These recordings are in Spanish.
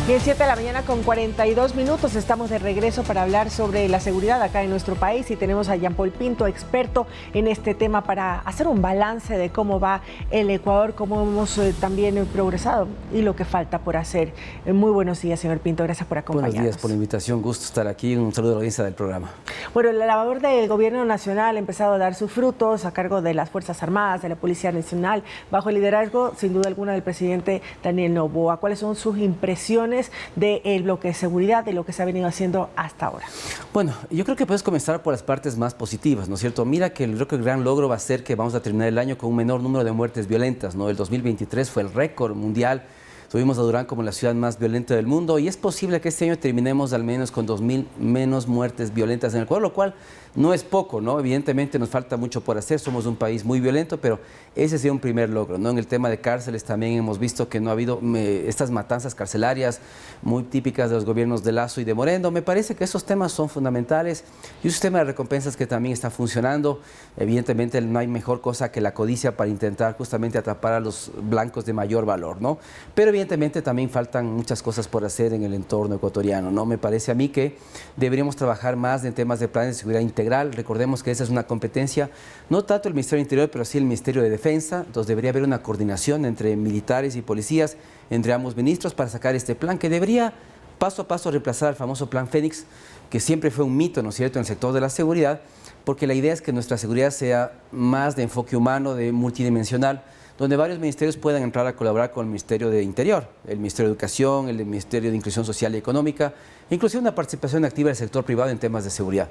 Bien, 7 de la mañana con 42 minutos, estamos de regreso para hablar sobre la seguridad acá en nuestro país y tenemos a Jean Paul Pinto, experto en este tema, para hacer un balance de cómo va el Ecuador, cómo hemos también progresado y lo que falta por hacer. Muy buenos días, señor Pinto, gracias por acompañarnos. Buenos días por la invitación, gusto estar aquí, un saludo a la audiencia del programa. Bueno, la labor del gobierno nacional ha empezado a dar sus frutos a cargo de las Fuerzas Armadas, de la Policía Nacional, bajo el liderazgo, sin duda alguna, del presidente Daniel Noboa. ¿Cuáles son sus impresiones del bloque de seguridad, de lo que se ha venido haciendo hasta ahora? Bueno, yo creo que puedes comenzar por las partes más positivas, ¿no es cierto? Mira que creo que el gran logro va a ser que vamos a terminar el año con un menor número de muertes violentas, ¿no? El 2023 fue el récord mundial. Tuvimos a Durán como la ciudad más violenta del mundo y es posible que este año terminemos al menos con 2.000 menos muertes violentas en el Ecuador, lo cual no es poco, ¿no? Evidentemente nos falta mucho por hacer, somos un país muy violento, pero ese sería un primer logro, ¿no? En el tema de cárceles también hemos visto que no ha habido estas matanzas carcelarias muy típicas de los gobiernos de Lasso y de Moreno. Me parece que esos temas son fundamentales y un sistema de recompensas que también está funcionando. Evidentemente no hay mejor cosa que la codicia para intentar justamente atrapar a los blancos de mayor valor, ¿no? Pero evidentemente también faltan muchas cosas por hacer en el entorno ecuatoriano, ¿no? Me parece a mí que deberíamos trabajar más en temas de planes de seguridad integral. Recordemos que esa es una competencia, no tanto el Ministerio del Interior, pero sí el Ministerio de Defensa. Entonces debería haber una coordinación entre militares y policías, entre ambos ministros, para sacar este plan que debería paso a paso reemplazar al famoso Plan Fénix, que siempre fue un mito, ¿no es cierto?, en el sector de la seguridad, porque la idea es que nuestra seguridad sea más de enfoque humano, de multidimensional, donde varios ministerios puedan entrar a colaborar con el Ministerio de Interior, el Ministerio de Educación, el Ministerio de Inclusión Social y Económica, inclusive una participación activa del sector privado en temas de seguridad.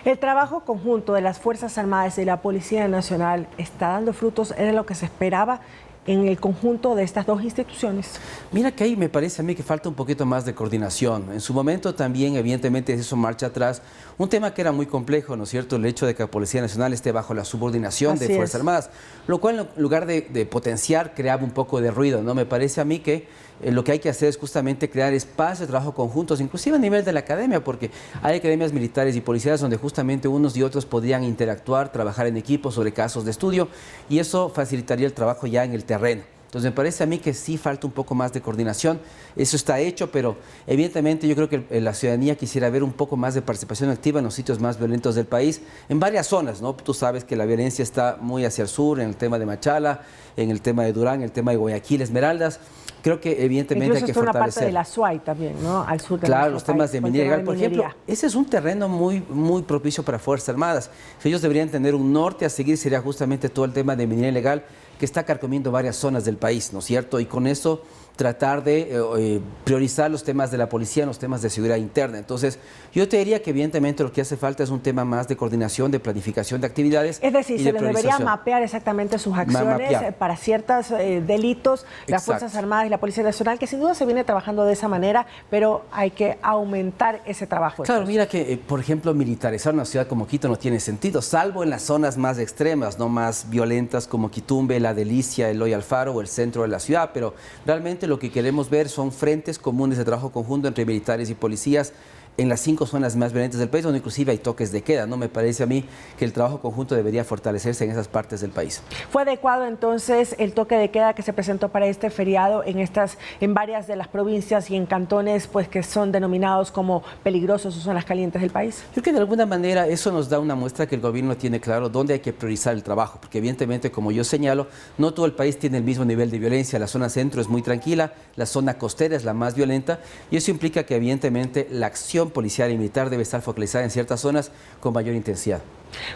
El trabajo conjunto de las Fuerzas Armadas y la Policía Nacional está dando frutos, ¿era lo que se esperaba en el conjunto de estas dos instituciones? Mira que ahí me parece a mí que falta un poquito más de coordinación. En su momento también, evidentemente, eso marcha atrás. Un tema que era muy complejo, ¿no es cierto?, el hecho de que la Policía Nacional esté bajo la subordinación de Fuerzas Armadas, lo cual en lugar de potenciar, creaba un poco de ruido, ¿no? Me parece a mí que lo que hay que hacer es justamente crear espacios de trabajo conjuntos, inclusive a nivel de la academia, porque hay academias militares y policiales donde justamente unos y otros podrían interactuar, trabajar en equipo sobre casos de estudio, y eso facilitaría el trabajo ya en el terreno. Entonces me parece a mí que sí falta un poco más de coordinación. Eso está hecho, pero evidentemente yo creo que la ciudadanía quisiera ver un poco más de participación activa en los sitios más violentos del país, en varias zonas, ¿no? Tú sabes que la violencia está muy hacia el sur, en el tema de Machala, en el tema de Durán, en el tema de Guayaquil, Esmeraldas. Creo que evidentemente hay que fortalecer. Incluso una parte de la SUAY también, ¿no? Al sur de claro, los temas de minería ilegal, por ejemplo, ese es un terreno muy propicio para Fuerzas Armadas. Ellos deberían tener un norte a seguir, sería justamente todo el tema de minería ilegal que está carcomiendo varias zonas del país, ¿no es cierto? Y con eso tratar de priorizar los temas de la policía, los temas de seguridad interna. Entonces, yo te diría que evidentemente lo que hace falta es un tema más de coordinación, de planificación de actividades. Es decir, se les debería mapear exactamente sus acciones para ciertos delitos, las Fuerzas Armadas y la Policía Nacional, que sin duda se viene trabajando de esa manera, pero hay que aumentar ese trabajo. Claro, mira que, por ejemplo, militarizar una ciudad como Quito no tiene sentido, salvo en las zonas más extremas, no más violentas como Quitumbe, La Delicia, Eloy Alfaro o el centro de la ciudad, pero realmente lo que queremos ver son frentes comunes de trabajo conjunto entre militares y policías en las 5 zonas más violentas del país, donde inclusive hay toques de queda, ¿no? Me parece a mí que el trabajo conjunto debería fortalecerse en esas partes del país. ¿Fue adecuado entonces el toque de queda que se presentó para este feriado en varias de las provincias y en cantones pues que son denominados como peligrosos o zonas calientes del país? Yo creo que de alguna manera eso nos da una muestra que el gobierno tiene claro dónde hay que priorizar el trabajo, porque evidentemente, como yo señalo, no todo el país tiene el mismo nivel de violencia. La zona centro es muy tranquila, la zona costera es la más violenta, y eso implica que evidentemente la acción policial y militar debe estar focalizada en ciertas zonas con mayor intensidad.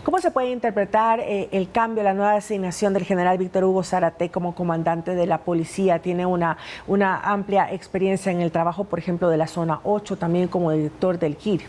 ¿Cómo se puede interpretar el cambio, la nueva asignación del general Víctor Hugo Zárate como comandante de la policía? Tiene una amplia experiencia en el trabajo, por ejemplo, de la zona 8, también como director del GIR.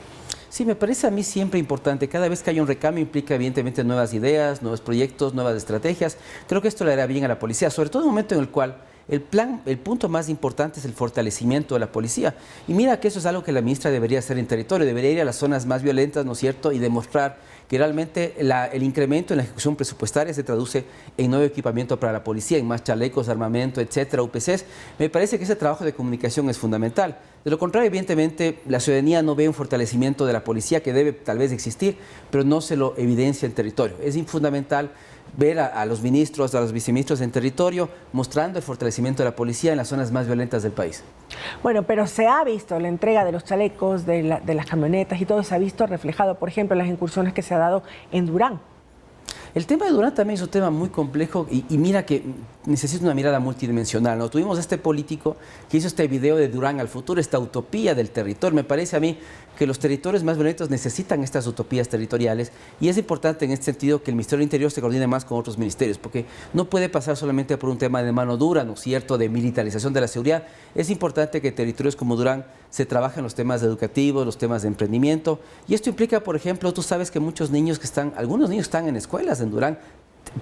Sí, me parece a mí siempre importante. Cada vez que hay un recambio implica evidentemente nuevas ideas, nuevos proyectos, nuevas estrategias. Creo que esto le hará bien a la policía, sobre todo en un momento en el cual el punto más importante es el fortalecimiento de la policía. Y mira que eso es algo que la ministra debería hacer en territorio, debería ir a las zonas más violentas, ¿no es cierto?, y demostrar que realmente el incremento en la ejecución presupuestaria se traduce en nuevo equipamiento para la policía, en más chalecos, armamento, etcétera, UPCs. Me parece que ese trabajo de comunicación es fundamental. De lo contrario, evidentemente, la ciudadanía no ve un fortalecimiento de la policía que debe tal vez existir, pero no se lo evidencia en territorio. Es fundamental ver a los ministros, a los viceministros en territorio, mostrando el fortalecimiento de la policía en las zonas más violentas del país. Bueno, pero se ha visto la entrega de los chalecos, de las camionetas y todo se ha visto reflejado, por ejemplo, en las incursiones que se ha dado en Durán. El tema de Durán también es un tema muy complejo y mira que necesita una mirada multidimensional, ¿no? Tuvimos este político que hizo este video de Durán al futuro, esta utopía del territorio. Me parece a mí que los territorios más violentos necesitan estas utopías territoriales y es importante en este sentido que el Ministerio del Interior se coordine más con otros ministerios, porque no puede pasar solamente por un tema de mano dura, ¿no es cierto?, de militarización de la seguridad. Es importante que territorios como Durán se trabajen los temas educativos, los temas de emprendimiento y esto implica, por ejemplo, tú sabes que algunos niños están en escuelas en Durán,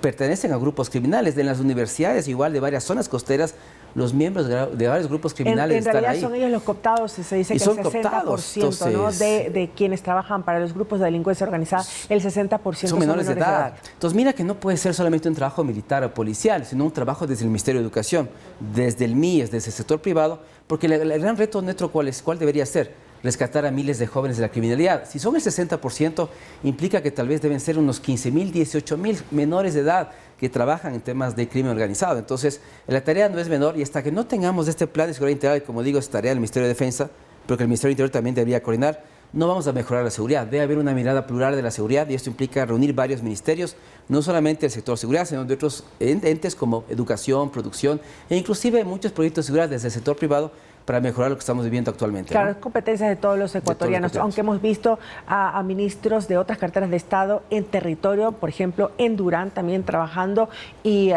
pertenecen a grupos criminales, de las universidades igual, de varias zonas costeras, los miembros de varios grupos criminales en están ahí. En realidad son ellos los cooptados, se dice que el 60%, ¿no?, de quienes trabajan para los grupos de delincuencia organizada, el 60% son menores de edad. Entonces mira que no puede ser solamente un trabajo militar o policial, sino un trabajo desde el Ministerio de Educación, desde el MIES, desde el sector privado, porque el gran reto nuestro, ¿cuál debería ser? Rescatar a miles de jóvenes de la criminalidad. Si son el 60%, implica que tal vez deben ser unos 15.000, 18.000 menores de edad que trabajan en temas de crimen organizado. Entonces, la tarea no es menor y hasta que no tengamos este plan de seguridad integral, como digo, es tarea del Ministerio de Defensa, pero que el Ministerio del Interior también debería coordinar, no vamos a mejorar la seguridad. Debe haber una mirada plural de la seguridad y esto implica reunir varios ministerios, no solamente el sector seguridad, sino de otros entes como educación, producción e inclusive muchos proyectos de seguridad desde el sector privado para mejorar lo que estamos viviendo actualmente. Claro, ¿no? es competencia de todos los ecuatorianos, aunque hemos visto a ministros de otras carteras de Estado en territorio, por ejemplo, en Durán también trabajando y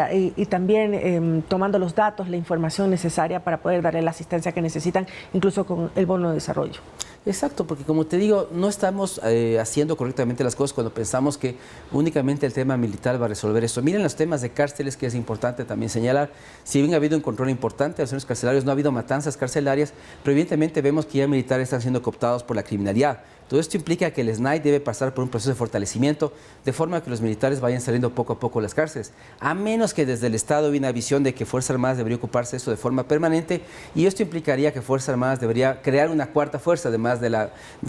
también tomando los datos, la información necesaria para poder darle la asistencia que necesitan, incluso con el bono de desarrollo. Exacto, porque como te digo, no estamos haciendo correctamente las cosas cuando pensamos que únicamente el tema militar va a resolver esto. Miren los temas de cárceles, que es importante también señalar. Si bien ha habido un control importante de los centros carcelarios, no ha habido matanzas carcelarias, pero evidentemente vemos que ya militares están siendo cooptados por la criminalidad. Todo esto implica que el SNAI debe pasar por un proceso de fortalecimiento, de forma que los militares vayan saliendo poco a poco de las cárceles, a menos que desde el Estado haya una visión de que Fuerzas Armadas debería ocuparse de eso de forma permanente, y esto implicaría que Fuerzas Armadas debería crear una cuarta fuerza, además de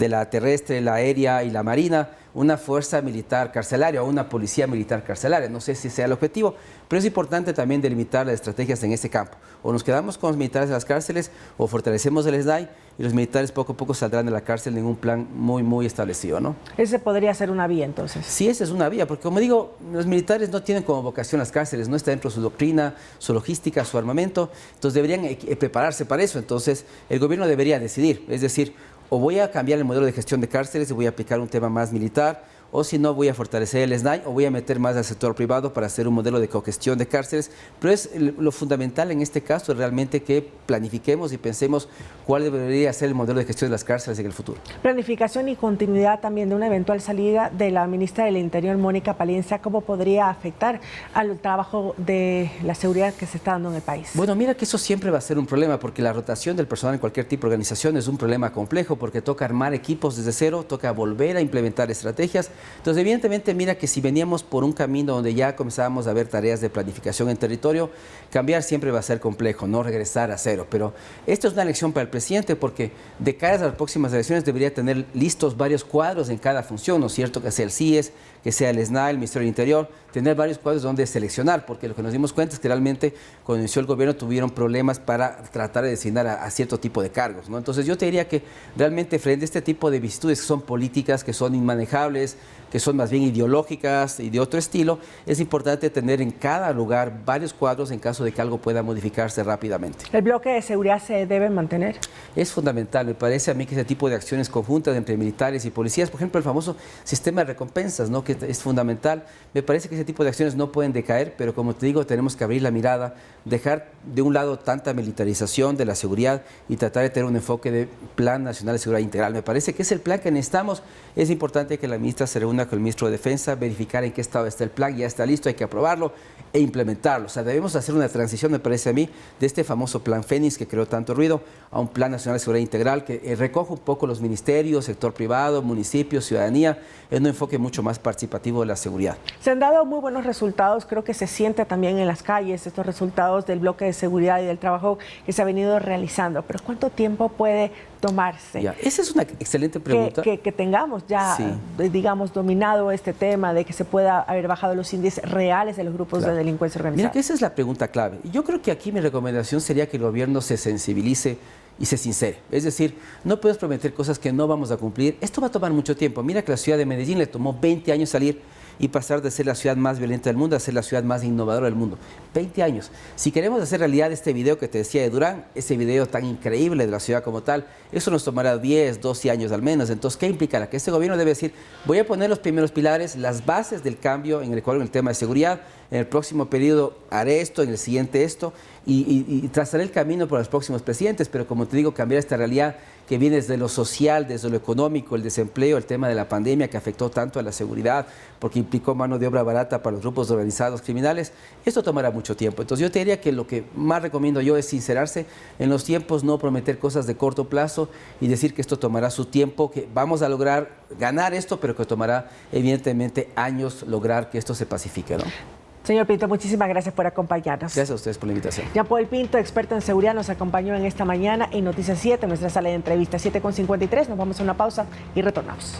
la terrestre, la aérea y la marina, una fuerza militar carcelaria o una policía militar carcelaria. No sé si sea el objetivo, pero es importante también delimitar las estrategias en ese campo. O nos quedamos con los militares en las cárceles o fortalecemos el SNAI y los militares poco a poco saldrán de la cárcel en un plan muy establecido, ¿no? Ese podría ser una vía, entonces. Sí, esa es una vía, porque como digo, los militares no tienen como vocación las cárceles, no está dentro de su doctrina, su logística, su armamento, entonces deberían prepararse para eso. Entonces el gobierno debería decidir, es decir, o voy a cambiar el modelo de gestión de cárceles y voy a aplicar un tema más militar, o si no, voy a fortalecer el SNAI o voy a meter más al sector privado para hacer un modelo de cogestión de cárceles. Pero lo fundamental en este caso es realmente que planifiquemos y pensemos cuál debería ser el modelo de gestión de las cárceles en el futuro. Planificación y continuidad también de una eventual salida de la ministra del Interior, Mónica Palencia, ¿cómo podría afectar al trabajo de la seguridad que se está dando en el país? Bueno, mira que eso siempre va a ser un problema, porque la rotación del personal en cualquier tipo de organización es un problema complejo, porque toca armar equipos desde cero, toca volver a implementar estrategias. Entonces, evidentemente, mira que si veníamos por un camino donde ya comenzábamos a ver tareas de planificación en territorio, cambiar siempre va a ser complejo, no regresar a cero. Pero esto es una lección para el presidente, porque de cara a las próximas elecciones debería tener listos varios cuadros en cada función, ¿no es cierto? Que sea el CIES, que sea el SNAI, el Ministerio del Interior, tener varios cuadros donde seleccionar, porque lo que nos dimos cuenta es que realmente cuando inició el gobierno tuvieron problemas para tratar de designar a cierto tipo de cargos, ¿no? Entonces yo te diría que realmente frente a este tipo de vicisitudes que son políticas, que son inmanejables, que son más bien ideológicas y de otro estilo, es importante tener en cada lugar varios cuadros en caso de que algo pueda modificarse rápidamente. ¿El bloque de seguridad se debe mantener? Es fundamental, me parece a mí que ese tipo de acciones conjuntas entre militares y policías, por ejemplo el famoso sistema de recompensas, ¿no?, que es fundamental, me parece que ese tipo de acciones no pueden decaer, pero como te digo, tenemos que abrir la mirada, dejar de un lado tanta militarización de la seguridad y tratar de tener un enfoque de Plan Nacional de Seguridad Integral. Me parece que es el plan que necesitamos. Es importante que la ministra se reúna con el ministro de Defensa, verificar en qué estado está el plan, ya está listo, hay que aprobarlo e implementarlo. O sea, debemos hacer una transición, me parece a mí, de este famoso Plan Fénix que creó tanto ruido a un Plan Nacional de Seguridad Integral que recoja un poco los ministerios, sector privado, municipios, ciudadanía, en un enfoque mucho más participativo de la seguridad. Se han dado muy buenos resultados, creo que se siente también en las calles estos resultados del bloque de seguridad y del trabajo que se ha venido realizando, pero ¿cuánto tiempo puede tomarse? Ya, esa es una excelente pregunta. Que tengamos ya, sí, digamos, hayamos dominado este tema, de que se pueda haber bajado los índices reales de los grupos de delincuencia organizada? Mira que esa es la pregunta clave. Yo creo que aquí mi recomendación sería que el gobierno se sensibilice y se sincere. Es decir, no puedes prometer cosas que no vamos a cumplir. Esto va a tomar mucho tiempo. Mira que la ciudad de Medellín le tomó 20 años salir y pasar de ser la ciudad más violenta del mundo a ser la ciudad más innovadora del mundo. 20 años. Si queremos hacer realidad este video que te decía de Durán, ese video tan increíble de la ciudad como tal, eso nos tomará 10, 12 años al menos. Entonces, ¿qué implicará? Que este gobierno debe decir, voy a poner los primeros pilares, las bases del cambio en el Ecuador en el tema de seguridad. En el próximo periodo haré esto, en el siguiente esto, y trazaré el camino para los próximos presidentes. Pero como te digo, cambiar esta realidad que viene desde lo social, desde lo económico, el desempleo, el tema de la pandemia que afectó tanto a la seguridad, porque implicó mano de obra barata para los grupos organizados criminales, esto tomará mucho tiempo. Entonces yo te diría que lo que más recomiendo yo es sincerarse en los tiempos, no prometer cosas de corto plazo y decir que esto tomará su tiempo, que vamos a lograr ganar esto, pero que tomará evidentemente años lograr que esto se pacifique, ¿no? Señor Pinto, muchísimas gracias por acompañarnos. Gracias a ustedes por la invitación. Jean-Paul Pinto, experto en seguridad, nos acompañó en esta mañana en Noticias 7, nuestra sala de entrevistas 7:53. Nos vamos a una pausa y retornamos.